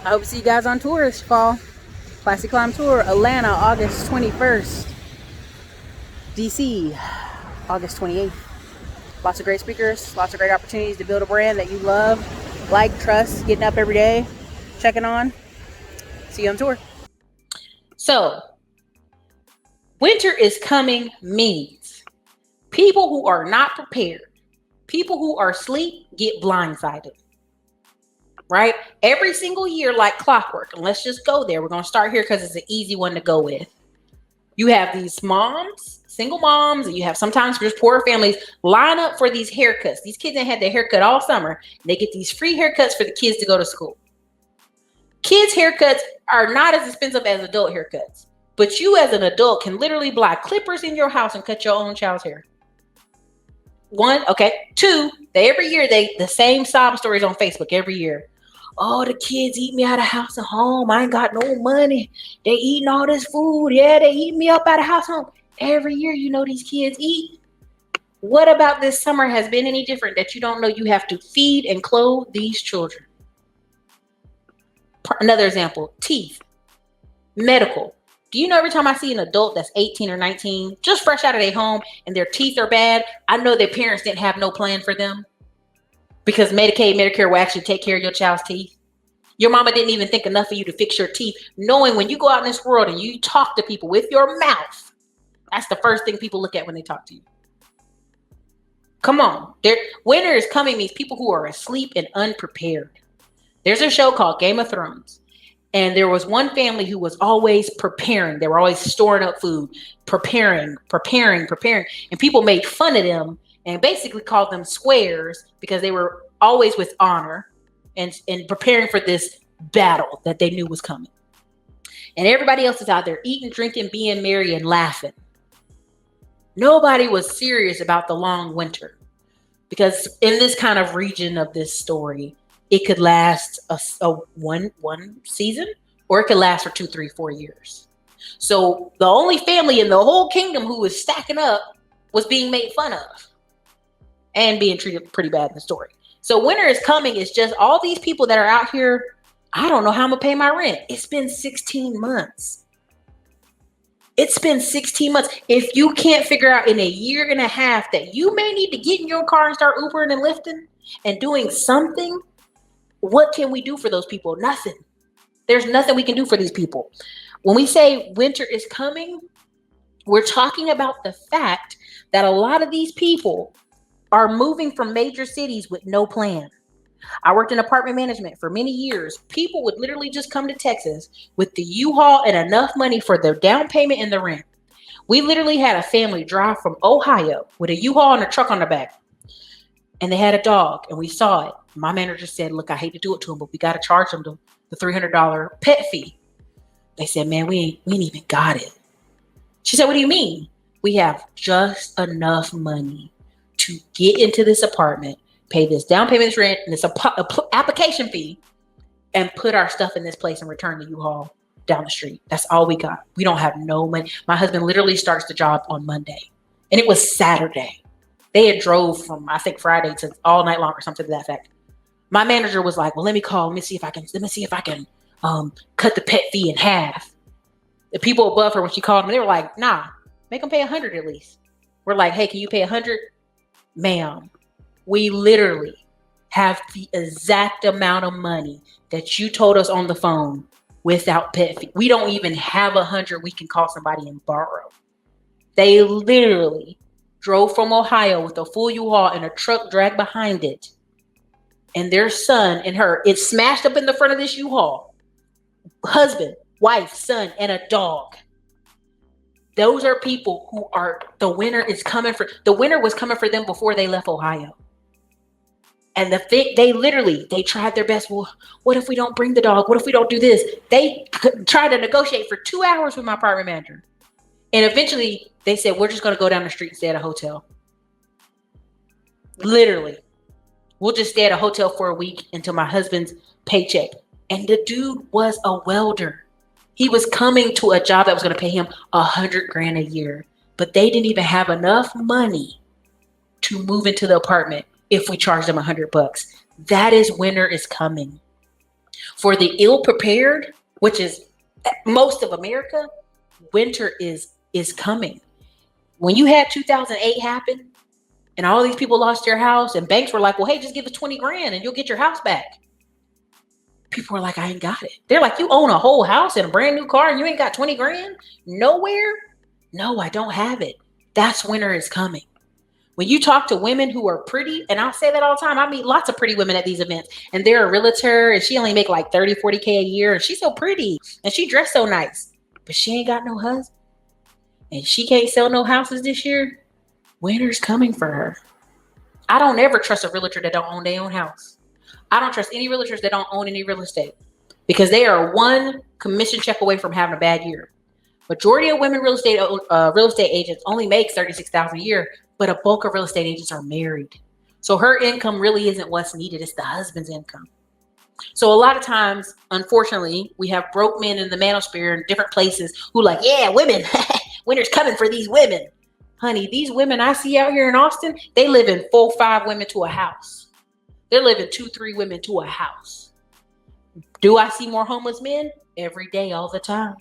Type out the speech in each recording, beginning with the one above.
I hope to see you guys on tour this fall. Classic Climb Tour, Atlanta, August 21st. DC, August 28th. Lots of great speakers, lots of great opportunities to build a brand that you love, like, trust, getting up every day, checking on. See you on tour. So, winter is coming means people who are not prepared, people who are asleep get blindsided. Right? Every single year, like clockwork. And let's just go there. We're going to start here because it's an easy one to go with. You have these moms, single moms, and you have sometimes just poor families line up for these haircuts. These kids ain't had their haircut all summer. And they get these free haircuts for the kids to go to school. Kids' haircuts are not as expensive as adult haircuts. But you as an adult can literally buy clippers in your house and cut your own child's hair. One, okay. Two, every year the same sob stories on Facebook every year. Oh, the kids eat me out of house and home. I ain't got no money. They eating all this food. Yeah, they eat me up out of house and home. Every year, these kids eat. What about this summer has been any different that you don't know you have to feed and clothe these children? Another example, teeth, medical. Do you know every time I see an adult that's 18 or 19, just fresh out of their home and their teeth are bad, I know their parents didn't have no plan for them? Because Medicaid, Medicare will actually take care of your child's teeth. Your mama didn't even think enough of you to fix your teeth, knowing when you go out in this world and you talk to people with your mouth, that's the first thing people look at when they talk to you. Come on. Winter is coming means people who are asleep and unprepared. There's a show called Game of Thrones. And there was one family who was always preparing. They were always storing up food, preparing. And people made fun of them and basically called them squares because they were always with honor and preparing for this battle that they knew was coming. And everybody else is out there eating, drinking, being merry, and laughing. Nobody was serious about the long winter because in this kind of region of this story, it could last a one season or it could last for 2, 3, 4 years. So the only family in the whole kingdom who was stacking up was being made fun of and being treated pretty bad in the story. So winter is coming. It's just all these people that are out here. I don't know how I'm going to pay my rent. It's been 16 months. It's been 16 months. If you can't figure out in a year and a half that you may need to get in your car and start Ubering and Lyfting and doing something, what can we do for those people? Nothing. There's nothing we can do for these people. When we say winter is coming, we're talking about the fact that a lot of these people are moving from major cities with no plan. I worked in apartment management for many years. People would literally just come to Texas with the U-Haul and enough money for their down payment and the rent. We literally had a family drive from Ohio with a U-Haul and a truck on the back. And they had a dog and we saw it. My manager said, look, I hate to do it to them, but we got to charge them the $300 pet fee. They said, man, we ain't even got it. She said, what do you mean? We have just enough money to get into this apartment, pay this down payment, this rent, and this application fee, and put our stuff in this place and return the U-Haul down the street. That's all we got. We don't have no money. My husband literally starts the job on Monday, and it was Saturday. They had drove from, I think, Friday to all night long or something to that effect. My manager was like, well, let me see if I can cut the pet fee in half. The people above her, when she called them, they were like, nah, make them pay $100 at least. We're like, hey, can you pay $100? Ma'am, we literally have the exact amount of money that you told us on the phone without pet fee. We don't even have $100 we can call somebody and borrow. They literally drove from Ohio with a full U-Haul and a truck dragged behind it. And their son and her, it smashed up in the front of this U-Haul. Husband, wife, son, and a dog. Those are people who are, the winter was coming for them before they left Ohio. And they tried their best. Well, what if we don't bring the dog? What if we don't do this? They tried to negotiate for 2 hours with my apartment manager. And eventually they said, we're just going to go down the street and stay at a hotel. Literally. We'll just stay at a hotel for a week until my husband's paycheck. And the dude was a welder. He was coming to a job that was going to pay him $100,000 a year, but they didn't even have enough money to move into the apartment if we charged them $100. That is winter is coming. For the ill prepared, which is most of America, winter is coming. When you had 2008 happen and all these people lost their house and banks were like, well, hey, just give us 20 grand and you'll get your house back. People were like, I ain't got it. They're like, you own a whole house and a brand new car and you ain't got 20 grand? Nowhere? No, I don't have it. That's winter is coming. When you talk to women who are pretty, and I'll say that all the time, I meet lots of pretty women at these events, and they're a realtor and she only make like 30, 40K a year, and she's so pretty and she dressed so nice, but she ain't got no husband and she can't sell no houses this year. Winter's coming for her. I don't ever trust a realtor that don't own their own house. I don't trust any realtors that don't own any real estate because they are one commission check away from having a bad year. Majority of women real estate agents only make $36,000 a year, but a bulk of real estate agents are married. So her income really isn't what's needed. It's the husband's income. So a lot of times, unfortunately, we have broke men in the manosphere in different places who like, yeah, women, winter's coming for these women. Honey, these women I see out here in Austin, they live in 4, 5 women to a house. They're living 2, 3 women to a house. Do I see more homeless men? Every day, all the time.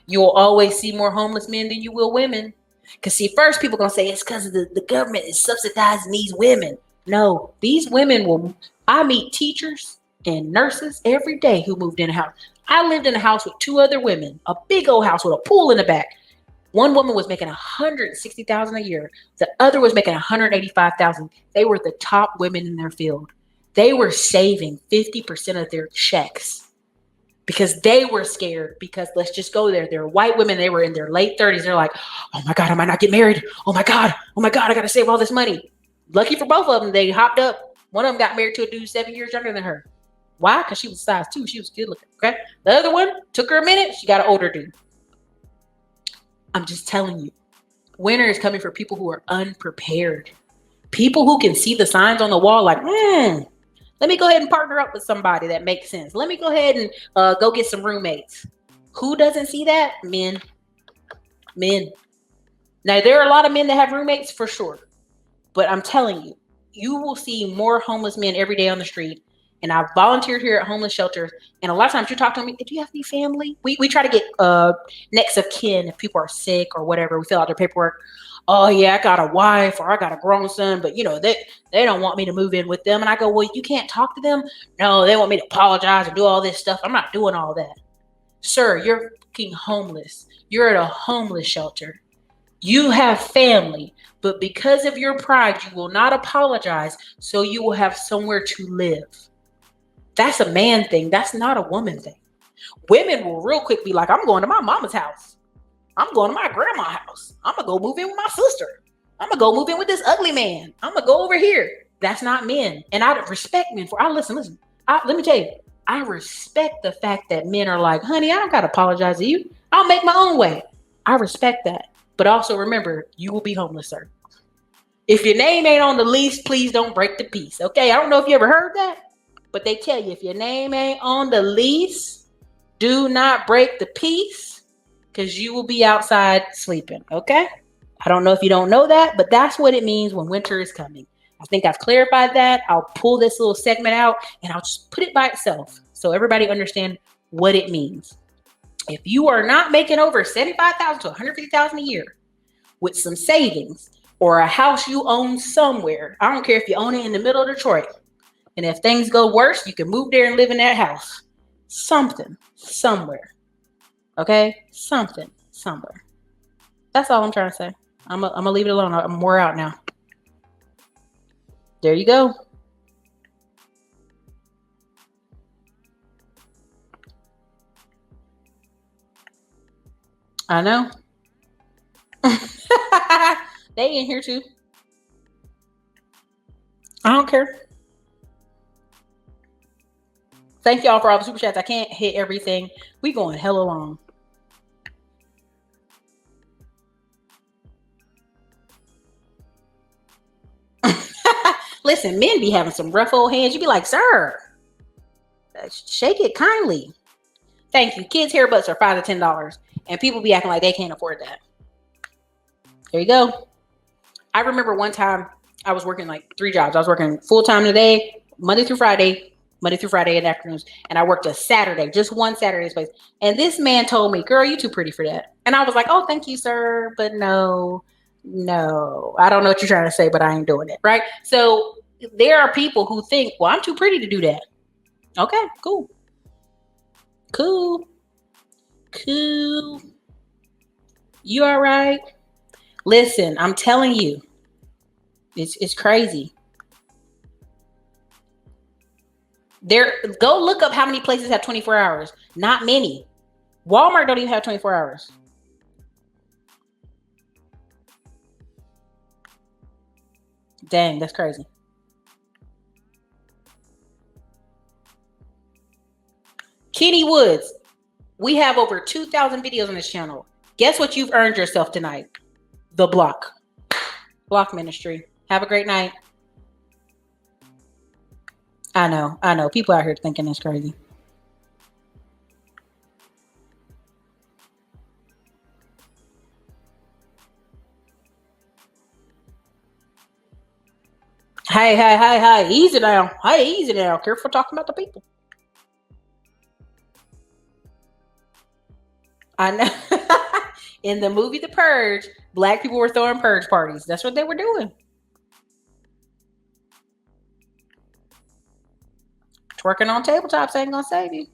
You'll always see more homeless men than you will women. Because see, first people going to say it's because the government is subsidizing these women. No, these women will, I meet teachers and nurses every day who moved in a house. I lived in a house with 2 other women, a big old house with a pool in the back. One woman was making $160,000 a year. The other was making $185,000. They were the top women in their field. They were saving 50% of their checks because they were scared because let's just go there. They're white women. They were in their late 30s. They're like, oh my God, I might not get married. Oh my God, I got to save all this money. Lucky for both of them, they hopped up. One of them got married to a dude 7 years younger than her. Why? Because she was size 2. She was good looking. Okay. The other one took her a minute. She got an older dude. I'm just telling you, winter is coming for people who are unprepared. People who can see the signs on the wall like, let me go ahead and partner up with somebody that makes sense. Let me go ahead and go get some roommates. Who doesn't see that? Men. Now, there are a lot of men that have roommates for sure. But I'm telling you, you will see more homeless men every day on the street. And I've volunteered here at homeless shelters. And a lot of times you talk to me, do you have any family? We try to get next of kin if people are sick or whatever. We fill out their paperwork. Oh, yeah, I got a wife or I got a grown son, but, they don't want me to move in with them. And I go, well, you can't talk to them? No, they want me to apologize and do all this stuff. I'm not doing all that. Sir, you're fucking homeless. You're at a homeless shelter. You have family, but because of your pride, you will not apologize, so you will have somewhere to live. That's a man thing. That's not a woman thing. Women will real quick be like, I'm going to my mama's house. I'm going to my grandma's house. I'm going to go move in with my sister. I'm going to go move in with this ugly man. I'm going to go over here. That's not men. And I respect men for, listen. Let me tell you, I respect the fact that men are like, honey, I don't got to apologize to you. I'll make my own way. I respect that. But also remember, you will be homeless, sir. If your name ain't on the lease, please don't break the peace. Okay. I don't know if you ever heard that. But they tell you if your name ain't on the lease, do not break the peace because you will be outside sleeping. Okay. I don't know if you don't know that, but that's what it means when winter is coming. I think I've clarified that. I'll pull this little segment out and I'll just put it by itself so everybody understand what it means. If you are not making over $75,000 to $150,000 a year with some savings or a house you own somewhere, I don't care if you own it in the middle of Detroit. And if things go worse, you can move there and live in that house. Something, somewhere. Okay? Something, somewhere. That's all I'm trying to say. I'm going to leave it alone. I'm more out now. There you go. I know. They in here too. I don't care. Thank y'all for all the super chats. I can't hit everything. We going hella long. Listen, men be having some rough old hands. You be like, sir, shake it kindly. Thank you. Kids' hair butts are $5 to $10. And people be acting like they can't afford that. There you go. I remember one time I was working like 3 jobs. I was working full time today, Monday through Friday, Monday through Friday in the afternoons. And I worked a Saturday, just one Saturday space. And this man told me, girl, you too pretty for that. And I was like, oh, thank you, sir. But no, I don't know what you're trying to say, but I ain't doing it. Right. So there are people who think, well, I'm too pretty to do that. Okay, cool. You all right? Listen, I'm telling you, it's crazy. Go look up how many places have 24 hours. Not many. Walmart don't even have 24 hours. Dang, that's crazy. Kenny Woods, we have over 2,000 videos on this channel. Guess what you've earned yourself tonight? The block ministry. Have a great night. I know. People out here thinking it's crazy. Hey. Easy now. Careful talking about the people. I know. In the movie The Purge, black people were throwing purge parties. That's what they were doing. Twerking on tabletops ain't gonna save you.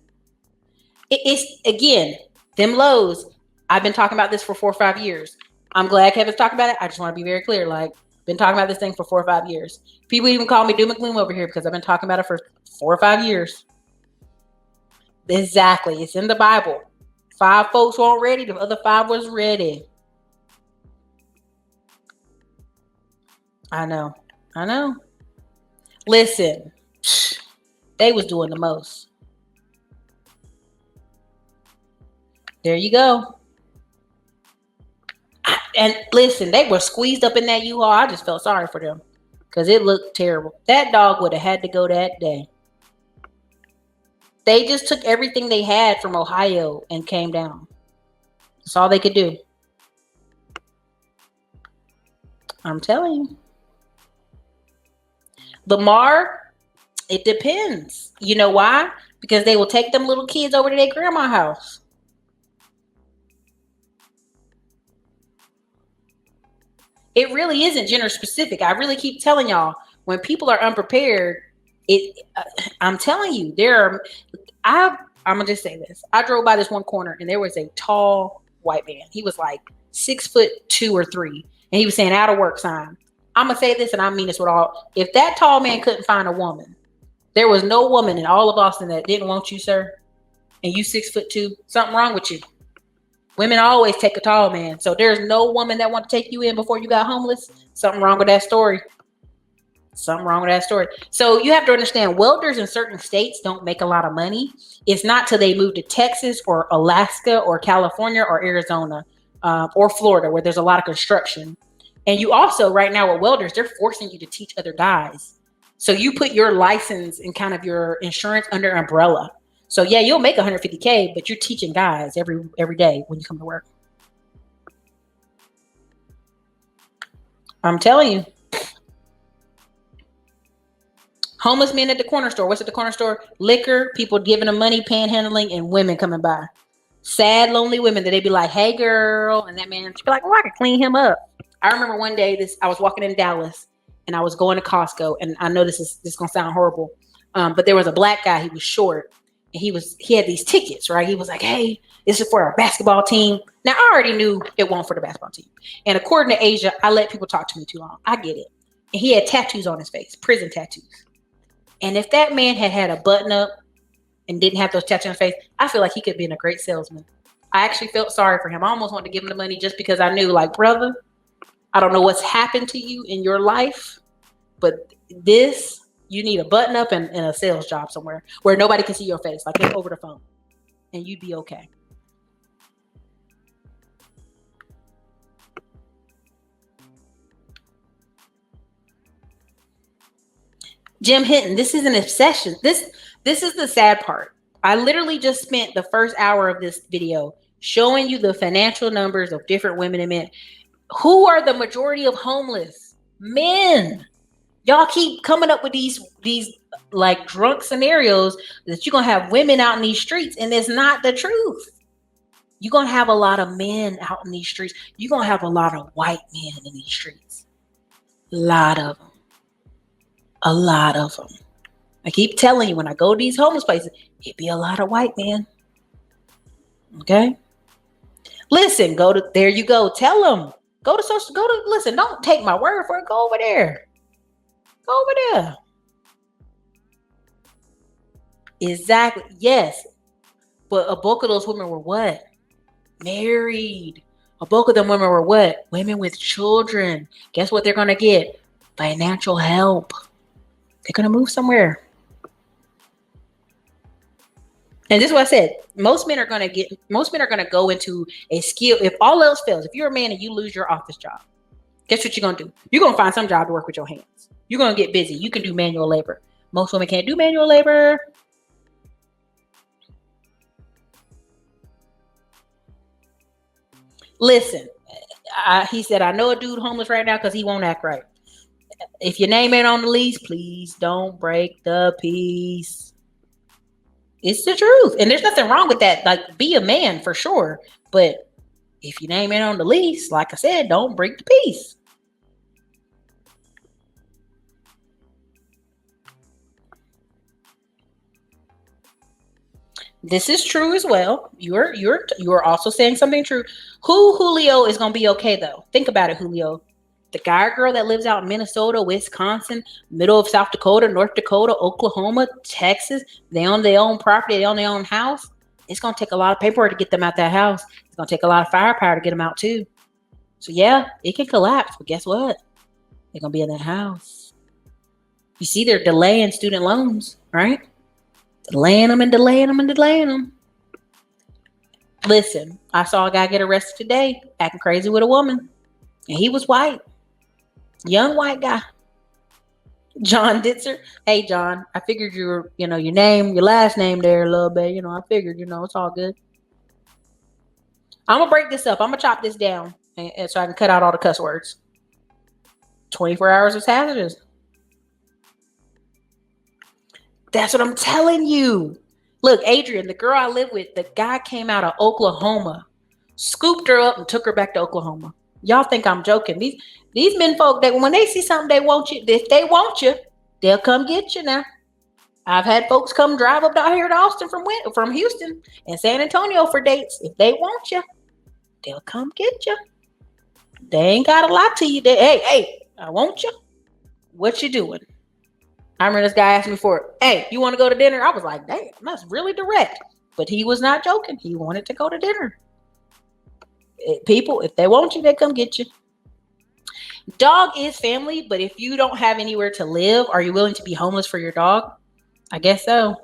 It's again, them lows. I've been talking about this for 4 or 5 years. I'm glad Kevin's talking about it. I just want to be very clear. Like, been talking about this thing for 4 or 5 years. People even call me doom and gloom over here because I've been talking about it for 4 or 5 years. Exactly. It's in the Bible. 5 folks weren't ready. The other 5 was ready. I know. Listen, they was doing the most. There you go. And listen, they were squeezed up in that U-Haul. I just felt sorry for them because it looked terrible. That dog would have had to go that day. They just took everything they had from Ohio and came down. That's all they could do. I'm telling you. Lamar, it depends. You know why? Because they will take them little kids over to their grandma's house. It really isn't gender specific. I really keep telling y'all, when people are unprepared, I'm telling you, I'm gonna just say this. I drove by this one corner and there was a tall white man. He was like 6'2" or 3, and he was saying "out of work" sign. I'm gonna say this, and I mean this with all. If that tall man couldn't find a woman, there was no woman in all of Austin that didn't want you, sir. And you 6'2", something wrong with you. Women always take a tall man. So there's no woman that want to take you in before you got homeless. Something wrong with that story. So you have to understand, welders in certain states don't make a lot of money. It's not till they move to Texas or Alaska or California or Arizona or Florida, where there's a lot of construction. And you also, right now with welders, they're forcing you to teach other guys. So you put your license and kind of your insurance under umbrella. So yeah, you'll make $150K, but you're teaching guys every day when you come to work. I'm telling you. Homeless men at the corner store. What's at the corner store? Liquor, people giving them money, panhandling, and women coming by. Sad, lonely women that they be like, "Hey, girl," and that man, she'd be like, "Oh, I can clean him up." I remember one day I was walking in Dallas and I was going to Costco, and I know this is gonna sound horrible, but there was a black guy. He was short. And he had these tickets, right? He was like, "Hey, this is for our basketball team." Now, I already knew it wasn't for the basketball team. And according to Asia, I let people talk to me too long. I get it. And he had tattoos on his face, prison tattoos. And if that man had a button up and didn't have those tattoos on his face, I feel like he could have been a great salesman. I actually felt sorry for him. I almost wanted to give him the money just because I knew, like, brother, I don't know what's happened to you in your life, but you need a button up and a sales job somewhere where nobody can see your face, like over the phone, and you'd be okay. Jim Hinton, this is an obsession. This is the sad part. I literally just spent the first hour of this video showing you the financial numbers of different women and men. Who are the majority of homeless? Men. Y'all keep coming up with these like drunk scenarios that you're gonna have women out in these streets, and it's not the truth. You're gonna have a lot of men out in these streets. You're gonna have a lot of white men in these streets. A lot of them. A lot of them. I keep telling you, when I go to these homeless places, it be a lot of white men. Okay? Listen, there you go. Tell them. Listen, don't take my word for it. Go over there. Go over there. Exactly. Yes. But a bulk of those women were what? Married. A bulk of them women were what? Women with children. Guess what they're going to get? Financial help. They're going to move somewhere. And this is what I said. Most men are going to go into a skill. If all else fails, if you're a man and you lose your office job, guess what you're going to do? You're going to find some job to work with your hands. You're going to get busy. You can do manual labor. Most women can't do manual labor. Listen, he said, I know a dude homeless right now because he won't act right. If your name ain't on the lease, please don't break the peace. It's the truth. And there's nothing wrong with that. Like, be a man for sure. But if your name ain't on the lease, like I said, don't break the peace. This is true as well. You're also saying something true. Julio is gonna be okay though. Think about it, Julio. The guy or girl that lives out in Minnesota, Wisconsin, middle of South Dakota, North Dakota, Oklahoma, Texas, they own their own property, they own their own house. It's gonna take a lot of paperwork to get them out that house. It's gonna take a lot of firepower to get them out too. So yeah, it can collapse, but guess what? They're gonna be in that house. You see, they're delaying student loans, right? Delaying them and delaying them and delaying them. Listen, I saw a guy get arrested today acting crazy with a woman. And he was white. Young white guy. John Ditzer. Hey, John, I figured your name, your last name there a little bit. I figured, it's all good. I'm going to break this up. I'm going to chop this down and so I can cut out all the cuss words. 24 hours of hazardous. That's what I'm telling you. Look, Adrian, the girl I live with, the guy came out of Oklahoma, scooped her up and took her back to Oklahoma. Y'all think I'm joking. These men folk, that when they see something they want you, if they want you, they'll come get you now. I've had folks come drive up down here to Austin from Houston and San Antonio for dates. If they want you, they'll come get you. They ain't got to lie to you. Hey, I want you. What you doing? I remember this guy asked me hey, you want to go to dinner? I was like, damn, that's really direct. But he was not joking. He wanted to go to dinner. People, if they want you, they come get you. Dog is family, but if you don't have anywhere to live, are you willing to be homeless for your dog? I guess so.